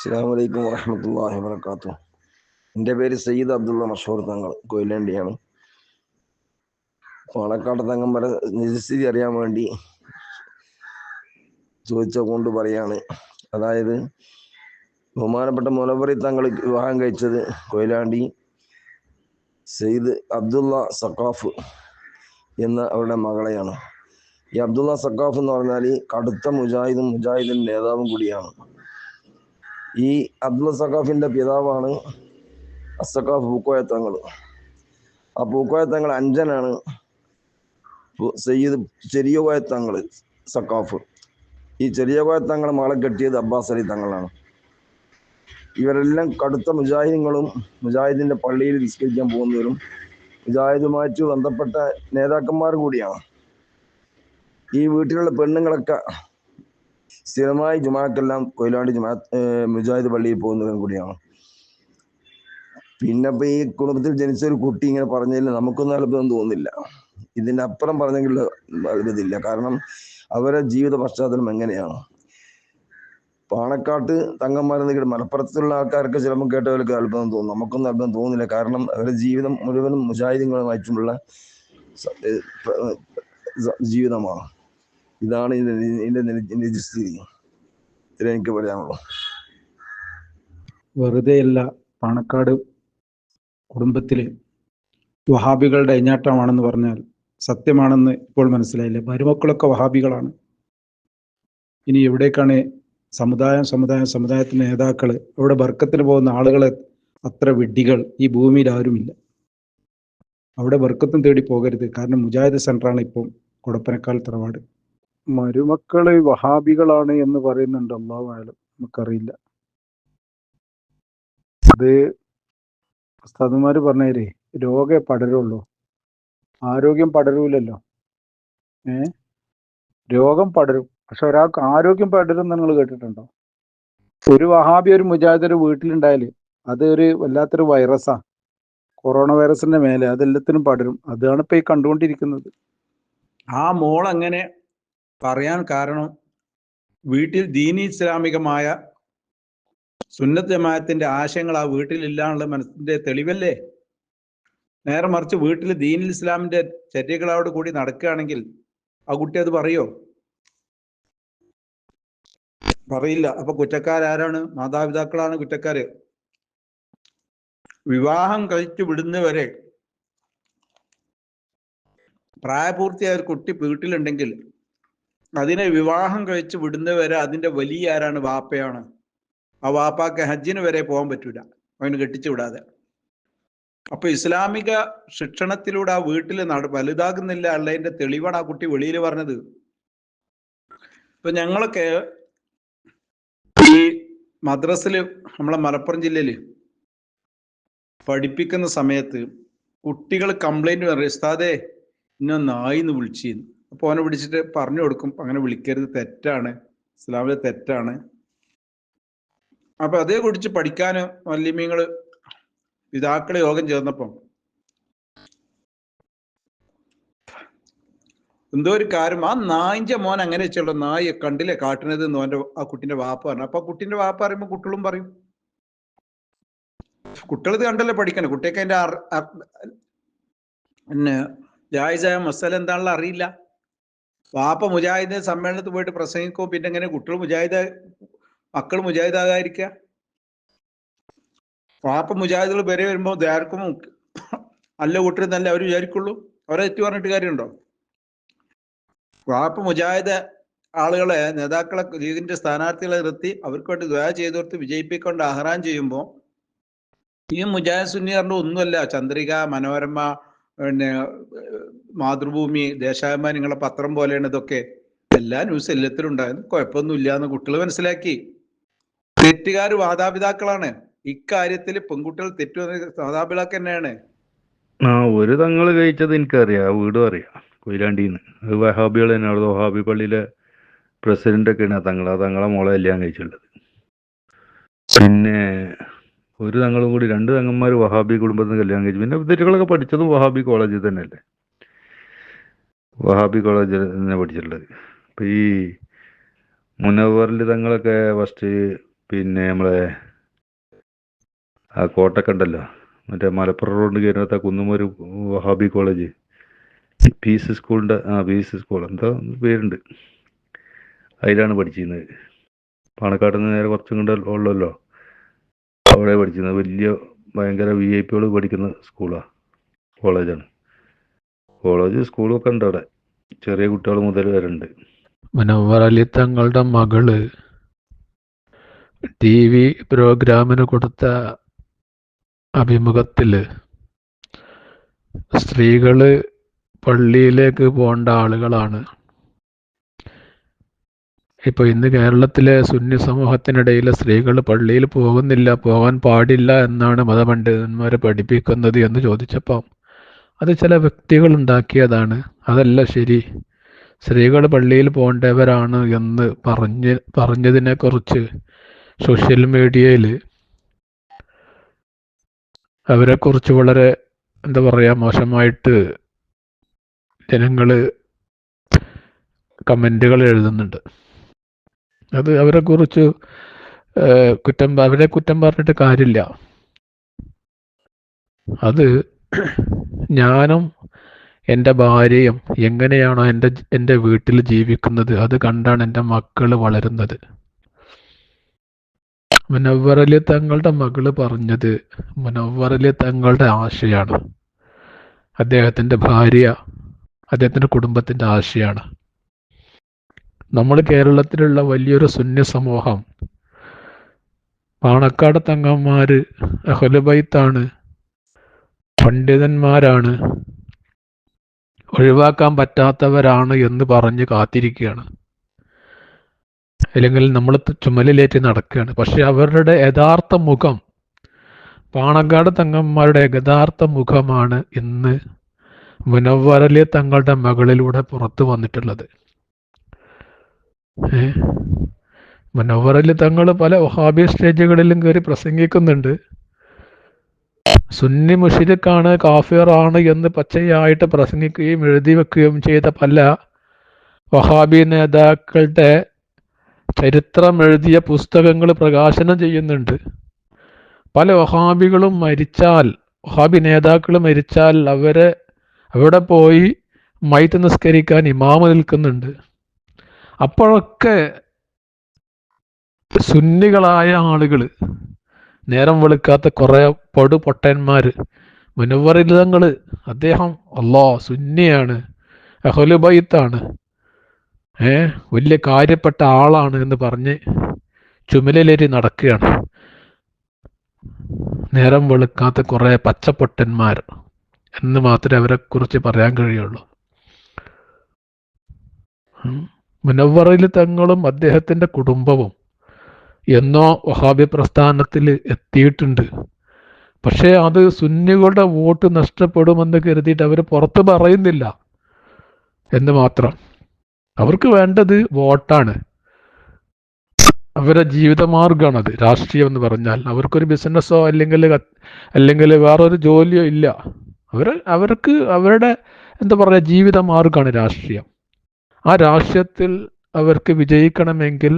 അസ്സലാമു അലൈക്കും വറഹ്മത്തുള്ളാഹി വബറകാതുഹു. എൻ്റെ പേര് സയ്യിദ് അബ്ദുള്ള മഷൂർ തങ്ങൾ, കൊയിലാണ്ടിയാണ്. പാണക്കാട് തങ്ങന്മാരെ നിജസ്ഥിതി അറിയാൻ വേണ്ടി ചോദിച്ച കൊണ്ട് പറയാണ്. അതായത് ബഹുമാനപ്പെട്ട മുനവ്വറി തങ്ങൾ വിവാഹം കഴിച്ചത് കൊയിലാണ്ടി സയ്യിദ് അബ്ദുള്ള സഖാഫ് എന്ന അവരുടെ മകളെയാണ്. ഈ അബ്ദുള്ള സഖാഫ് എന്ന് പറഞ്ഞാൽ കടുത്ത മുജാഹിദിന്റെ നേതാവും കൂടിയാണ്. ഈ അബ്ദുള്ള സഖാഫിന്റെ പിതാവാണ് അസഖാഫ് പൂക്കോയ തങ്ങൾ. ആ പൂക്കോയ തങ്ങൾ അഞ്ചനാണ് സയ്യിദ് ചെറിയ കോയ തങ്ങൾ സഖാഫ്. ഈ ചെറിയ കോയ തങ്ങളെ മകളെ കെട്ടിയത് അബ്ബാസ് അലി തങ്ങളാണ്. ഇവരെല്ലാം കടുത്ത മുജാഹിദുകളും മുജാഹിദിന്റെ പള്ളിയിൽ നിസ്കരിക്കാൻ പോകുന്നവരും മുജാഹിദുമായിട്ട് ബന്ധപ്പെട്ട നേതാക്കന്മാർ കൂടിയാണ്. ഈ വീട്ടിലുള്ള പെണ്ണുങ്ങളൊക്കെ സ്ഥിരമായി ജുമാക്കെല്ലാം കൊയിലാണ്ടി മുജാഹിദ് പള്ളിയിൽ പോകുന്നവരും കൂടിയാണ്. പിന്നെ ഇപ്പൊ ഈ കുടുംബത്തിൽ ജനിച്ച ഒരു കുട്ടി ഇങ്ങനെ പറഞ്ഞതിൽ നമുക്കൊന്നും അത്ഭുതം തോന്നുന്നില്ല. ഇതിന്റെ അപ്പുറം പറഞ്ഞെങ്കിൽ അത്ഭുതമില്ല. കാരണം അവരെ ജീവിത പശ്ചാത്തലം എങ്ങനെയാണ്. പാണക്കാട്ട് തങ്ങന്മാരെന്ന് മലപ്പുറത്തുള്ള ആൾക്കാർക്ക് ചിലപ്പോൾ കേട്ടവർക്ക് അത്ഭുതം തോന്നും. നമുക്കൊന്നും അത്ഭുതം തോന്നുന്നില്ല. കാരണം അവരുടെ ജീവിതം മുഴുവനും മുജാഹിദുകളുമായിട്ടുള്ള ജീവിതമാണ്. ഇതാണ് ഇതിന്റെ നിജസ്ഥിതി. എനിക്ക് പറയാനുള്ളൂ. വെറുതെയല്ല പാണക്കാട് കുടുംബത്തില് വഹാബികളുടെ അഴിഞ്ഞാട്ടമാണെന്ന് പറഞ്ഞാൽ സത്യമാണെന്ന് ഇപ്പോൾ മനസ്സിലായില്ലേ. മരുമക്കളൊക്കെ വഹാബികളാണ്. ഇനി എവിടേക്കാണ് സമുദായത്തിന്റെ നേതാക്കള്, അവിടെ ബർക്കത്തിന് പോകുന്ന ആളുകളെ അത്ര വിഡ്ഢികൾ ഈ ഭൂമിയിൽ ആരുമില്ല. അവിടെ ബർക്കത്തും തേടി പോകരുത്. കാരണം മുജാഹിദ് സെന്ററാണ് ഇപ്പം കൊടപ്പനക്കാൽ തറവാട്. മരുമക്കള് വഹാബികളാണ് എന്ന് പറയുന്നുണ്ട്. അല്ലാഹു അഅലം, നമുക്കറിയില്ല. അത് ഉസ്താദുമാര് പറഞ്ഞേരേ, രോഗേ പടരുള്ളൂ, ആരോഗ്യം പടരൂലല്ലോ. രോഗം പടരും, പക്ഷെ ഒരാൾക്ക് ആരോഗ്യം പടരും നിങ്ങൾ കേട്ടിട്ടുണ്ടോ? ഒരു വഹാബി ഒരു മുജാഹിദ് ഒരു വീട്ടിലുണ്ടായാല് അത് ഒരു വല്ലാത്തൊരു വൈറസാ. കൊറോണ വൈറസിന്റെ മേലെ അതെല്ലാത്തിനും പടരും. അതാണ് ഇപ്പൊ ഈ കണ്ടുകൊണ്ടിരിക്കുന്നത്. ആ മോൾ അങ്ങനെ പറയാൻ കാരണം വീട്ടിൽ ദീനി ഇസ്ലാമികമായ സുന്നത്ത് ജമാഅത്തിന്റെ ആശയങ്ങൾ ആ വീട്ടിലില്ലാനുള്ള മനസ്സിന്റെ തെളിവല്ലേ. നേരെ മറിച്ച് വീട്ടിൽ ദീനിൽ ഇസ്ലാമിന്റെ ചര്യകളോട് കൂടി നടക്കുകയാണെങ്കിൽ ആ കുട്ടി അത് പറയോ? പറയില്ല. അപ്പൊ കുറ്റക്കാരാരാണ്? മാതാപിതാക്കളാണ് കുറ്റക്കാര്. വിവാഹം കഴിച്ചു വിടുന്നവരെ പ്രായപൂർത്തിയായ ഒരു കുട്ടി വീട്ടിലുണ്ടെങ്കിൽ അതിനെ വിവാഹം കഴിച്ചു വിടുന്നവരെ അതിന്റെ വലിയ ആരാണ്? വാപ്പയാണ്. ആ വാപ്പാക്ക് ഹജ്ജിന് വരെ പോകാൻ പറ്റൂല അവന് കെട്ടിച്ചു വിടാതെ. അപ്പൊ ഇസ്ലാമിക ശിക്ഷണത്തിലൂടെ ആ വീട്ടിൽ വലുതാകുന്നില്ല ഉള്ളതിന്റെ തെളിവാണ് ആ കുട്ടി വെളിയിൽ പറഞ്ഞത്. ഇപ്പൊ ഞങ്ങളൊക്കെ ഈ മദ്രസില് നമ്മളെ മലപ്പുറം ജില്ലയില് പഠിപ്പിക്കുന്ന സമയത്ത് കുട്ടികൾ കംപ്ലൈന്റ് പറയും, ഉസ്താദേ ഇന്ന നായിന്ന് വിളിച്ചിരുന്നു. അപ്പൊ അവനെ വിളിച്ചിട്ട് പറഞ്ഞു കൊടുക്കും, അങ്ങനെ വിളിക്കരുത്, തെറ്റാണ്, ഇസ്ലാമിലെ തെറ്റാണ്. അപ്പൊ അതേ കുറിച്ച് പഠിക്കാന് വല്യമ്മീങ്ങള് പിതാക്കളെ യോഗം ചേർന്നപ്പം എന്തോ ഒരു കാര്യം, ആ നായിന്റെ മോൻ അങ്ങനെ വെച്ചുള്ള നായി കണ്ടില്ലേ കാട്ടുന്നത് എന്ന് അവന്റെ ആ കുട്ടിന്റെ വാപ്പ പറഞ്ഞു. അപ്പൊ കുട്ടിന്റെ വാപ്പ പറയുമ്പോ കുട്ടികളും പറയും. കുട്ടികൾ ഇത് കണ്ടല്ലേ പഠിക്കണം. കുട്ടിയൊക്കെ അതിന്റെ പിന്നെ ജായിസായ മസാല എന്താണെന്ന് അറിയില്ല. വാപ്പ മുജാഹിദ് സമ്മേളനത്തിൽ പോയിട്ട് പ്രസംഗിക്കും. പിന്നെ എങ്ങനെ കുട്ടികൾ മക്കൾ മുജാഹിദാകാതിരിക്കുക? വാപ്പ മുജാഹിദുകൾ വരെ വരുമ്പോൾ ദ്വാരക്കും നല്ല കൂട്ടരെന്നല്ലേ അവർ വിചാരിക്കുള്ളൂ. അവരെ തെറ്റി പറഞ്ഞിട്ട് കാര്യമുണ്ടോ? വാപ്പ മുജാഹിദ് ആളുകളെ, നേതാക്കളെ, ലീഗിന്റെ സ്ഥാനാർത്ഥികളെ നിർത്തി അവർക്ക് വേണ്ടി ദ്വാ ചെയ്തു കൊടുത്ത് വിജയിപ്പിക്കൊണ്ട് ആഹ്വാനം ചെയ്യുമ്പോൾ ഈ മുജാഹിദ് സുന്നിയറിന്റെ ഒന്നുമല്ല ചന്ദ്രിക, മനോരമ, പിന്നെ മാതൃഭൂമി, ദേശാഭിമാനി, നിങ്ങളെ പത്രം പോലെയാണ് ഇതൊക്കെ. എല്ലാ ന്യൂസ് എല്ലാത്തിലും ഉണ്ടായിരുന്നു. കുഴപ്പമൊന്നുമില്ല എന്ന് കുട്ടികൾ മനസ്സിലാക്കി. തെറ്റുകാർ മാതാപിതാക്കളാണ്. ഇക്കാര്യത്തിൽ പെൺകുട്ടികൾ തെറ്റുവന്ന മാതാപിതാക്കൾ തന്നെയാണ്. ഒരു തങ്ങൾ കഴിച്ചത് എനിക്കറിയാം, വീടും അറിയാം, കൊയിലാണ്ടിന്ന്. അത് വഹാബികൾ തന്നെയാണ്. വഹാബി പള്ളിയിലെ പ്രസിഡന്റൊക്കെയാണ് തങ്ങളെ മോളെ കല്യാണം കഴിച്ചിട്ടുള്ളത്. പിന്നെ ഒരു തങ്ങളും കൂടി 2 തങ്ങന്മാർ വഹാബി കുടുംബത്തിൽ നിന്ന് കല്യാണം കഴിച്ചു. പിന്നെ തെറ്റുകളൊക്കെ പഠിച്ചതും വഹാബി കോളേജിൽ തന്നെയല്ലേ, വഹാബി കോളേജിൽ തന്നെ പഠിച്ചിട്ടുള്ളത്. ഇപ്പം ഈ മുനവ്വറിൽ തങ്ങളൊക്കെ ഫസ്റ്റ് പിന്നെ നമ്മളെ ആ കോട്ടൊക്കെ ഉണ്ടല്ലോ, മറ്റേ മലപ്പുറം റോഡ് കയറിനകത്ത് കുന്നുമൊരു വഹാബി കോളേജ്, പീസ് സ്കൂളിൻ്റെ പീസ് സ്കൂൾ എന്താ പേരുണ്ട്, അതിലാണ് പഠിച്ചിരുന്നത്. പാണക്കാട് നിന്ന് നേരെ കുറച്ചും കൊണ്ട് ഉള്ളല്ലോ, അവിടെ പഠിച്ചിരുന്നത്. വലിയ ഭയങ്കര VIP പഠിക്കുന്ന സ്കൂളാണ്, കോളേജാണ്. കോളേജ് സ്കൂളൊക്കെ ഉണ്ട് അവിടെ, ചെറിയ കുട്ടികൾ മുതൽ വരെ ഉണ്ട്. മുനവ്വർ അലി തങ്ങളുടെ മകള് TV പ്രോഗ്രാമിന് കൊടുത്ത അഭിമുഖത്തിൽ സ്ത്രീകള് പള്ളിയിലേക്ക് പോകേണ്ട ആളുകളാണ്. ഇപ്പോൾ ഇന്ന് കേരളത്തിലെ സുന്നി സമൂഹത്തിനിടയിൽ സ്ത്രീകൾ പള്ളിയിൽ പോകുന്നില്ല, പോകാൻ പാടില്ല എന്നാണ് മതപണ്ഡിതന്മാരെ പഠിപ്പിക്കുന്നത് എന്ന് ചോദിച്ചപ്പോൾ അത് ചില വ്യക്തികൾ ഉണ്ടാക്കിയതാണ്, അതല്ല ശരി, സ്ത്രീകൾ പള്ളിയിൽ പോകേണ്ടവരാണ് എന്ന് പറഞ്ഞതിനെക്കുറിച്ച് സോഷ്യൽ മീഡിയയിൽ അവരെക്കുറിച്ച് വളരെ എന്താ പറയുക മോശമായിട്ട് ജനങ്ങൾ കമൻറ്റുകൾ എഴുതുന്നുണ്ട്. അത് അവരെക്കുറിച്ച് അവരെ കുറ്റം പറഞ്ഞിട്ട് കാര്യമില്ല. അത് ഞാനും എൻ്റെ ഭാര്യയും എങ്ങനെയാണോ എൻ്റെ വീട്ടിൽ ജീവിക്കുന്നത് അത് കണ്ടാണ് എൻ്റെ മക്കൾ വളരുന്നത്. മുനവ്വർ അലി തങ്ങളുടെ മകള് പറഞ്ഞത് മുനവ്വർ അലി തങ്ങളുടെ ആശയാണ്, അദ്ദേഹത്തിൻ്റെ ഭാര്യ, അദ്ദേഹത്തിൻ്റെ കുടുംബത്തിൻ്റെ ആശയാണ്. നമ്മൾ കേരളത്തിലുള്ള വലിയൊരു സുന്നി സമൂഹം, പാണക്കാട് തങ്ങന്മാർ അഹ്ലുബൈത്താണ്, പണ്ഡിതന്മാരാണ്, ഒഴിവാക്കാൻ പറ്റാത്തവരാണ് എന്ന് പറഞ്ഞ് കാത്തിരിക്കുകയാണ്, അല്ലെങ്കിൽ നമ്മൾ ചുമലിലേറ്റി നടക്കുകയാണ്. പക്ഷെ അവരുടെ യഥാർത്ഥ മുഖം, പാണക്കാട് തങ്ങന്മാരുടെ യഥാർത്ഥ മുഖമാണ് ഇന്ന് മുനവ്വർ അലി തങ്ങളുടെ മകളിലൂടെ പുറത്തു വന്നിട്ടുള്ളത്. മുനവ്വർ അലി തങ്ങൾ പല വഹാബി സ്റ്റേജുകളിലും കയറി പ്രസംഗിക്കുന്നുണ്ട്. സുന്നി മുശ്രിക്കാണ്, കാഫിറാണ് എന്ന് പച്ചയായിട്ട് പ്രസംഗിക്കുകയും എഴുതി വെക്കുകയും ചെയ്ത പല വഹാബി നേതാക്കളുടെ ചരിത്രം എഴുതിയ പുസ്തകങ്ങൾ പ്രകാശനം ചെയ്യുന്നുണ്ട്. പല വഹാബികളും മരിച്ചാൽ, വഹാബി നേതാക്കൾ മരിച്ചാൽ അവിടെ പോയി മയ്യിത്ത് നിസ്കരിക്കാൻ ഇമാമ് നിൽക്കുന്നുണ്ട്. അപ്പോഴൊക്കെ സുന്നികളായ ആളുകൾ, നേരം വെളുക്കാത്ത കുറേ പൊട്ടന്മാർ, മുനവ്വർ അലി തങ്ങൾ അദ്ദേഹം സുന്നിയാണ്, അഹ്ലു ബൈത്താണ്, വലിയ കാര്യപ്പെട്ട ആളാണ് എന്ന് പറഞ്ഞ് ചുമലിലേറ്റി നടക്കുകയാണ്. നേരം വെളുക്കാത്ത കുറേ പച്ചപ്പൊട്ടന്മാർ എന്ന് മാത്രമേ അവരെക്കുറിച്ച് പറയാൻ കഴിയുള്ളൂ. മുനവ്വർ അലി തങ്ങളും അദ്ദേഹത്തിൻ്റെ കുടുംബവും എന്നോ വഹാബി പ്രസ്ഥാനത്തിൽ എത്തിയിട്ടുണ്ട്. പക്ഷേ അത് സുന്നികളുടെ വോട്ട് നഷ്ടപ്പെടുമെന്ന് കരുതിയിട്ട് അവർ പുറത്ത് പറയുന്നില്ല എന്ന് മാത്രം. അവർക്ക് വേണ്ടത് വോട്ടാണ്, അവരുടെ ജീവിതമാർഗമാണത്. രാഷ്ട്രീയം എന്ന് പറഞ്ഞാൽ അവർക്കൊരു ബിസിനസ്സോ അല്ലെങ്കിൽ വേറൊരു ജോലിയോ ഇല്ല. അവർക്ക് അവരുടെ എന്താ പറയുക ജീവിതമാർഗമാണ് രാഷ്ട്രീയം. ആ രാഷ്ട്രീയത്തിൽ അവർക്ക് വിജയിക്കണമെങ്കിൽ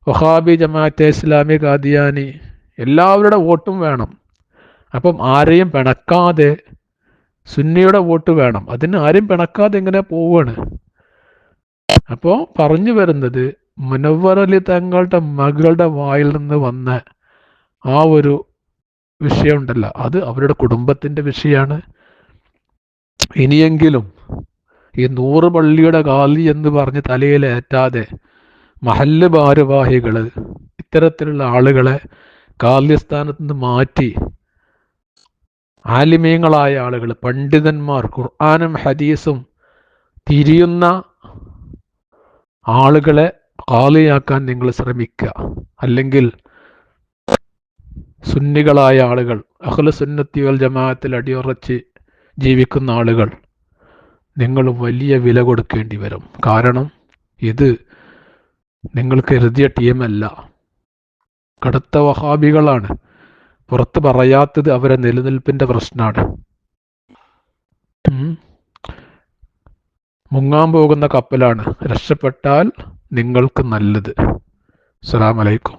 വഹാബി, ജമാഅത്തെ ഇസ്ലാമി, ഖാദിയാനി എല്ലാവരുടെ വോട്ടും വേണം. അപ്പം ആരെയും പിണക്കാതെ സുന്നിയുടെ വോട്ട് വേണം. അതിന് ആരെയും പിണക്കാതെ ഇങ്ങനെ പോവുകയാണ്. അപ്പോൾ പറഞ്ഞു വരുന്നത് മുനവ്വർ അലി തങ്ങളുടെ മകളുടെ വായിൽ നിന്ന് വന്ന ആ ഒരു വിഷയമുണ്ടല്ലോ, അത് അവരുടെ കുടുംബത്തിൻ്റെ വിഷയമാണ്. ഇനിയെങ്കിലും ഈ 100 പള്ളിയുടെ ഖാലി എന്ന് പറഞ്ഞ് തലയിലേറ്റാതെ മഹല്ല് ഭാരവാഹികൾ ഇത്തരത്തിലുള്ള ആളുകളെ ഖാലിസ്ഥാനത്ത് നിന്ന് മാറ്റി ആലിമീങ്ങളായ ആളുകൾ, പണ്ഡിതന്മാർ, ഖുർആനും ഹദീസും തിരിയുന്ന ആളുകളെ ഖാലിയാക്കാൻ നിങ്ങൾ ശ്രമിക്കുക. അല്ലെങ്കിൽ സുന്നികളായ ആളുകൾ, അഹ്ലു സുന്നത്തി വൽ ജമാഅത്തിൽ അടിയുറച്ച് ജീവിക്കുന്ന ആളുകൾ, നിങ്ങൾ വലിയ വില കൊടുക്കേണ്ടി വരും. കാരണം ഇത് നിങ്ങൾ കരുതിയ ടീമല്ല, കടുത്ത വഹാബികളാണ്. പുറത്ത് പറയാത്തത് അവരെ നിലനിൽപ്പിൻ്റെ പ്രശ്നമാണ്. മുങ്ങാൻ പോകുന്ന കപ്പലാണ്, രക്ഷപ്പെട്ടാൽ നിങ്ങൾക്ക് നല്ലത്. അസ്സലാമു അലൈക്കും.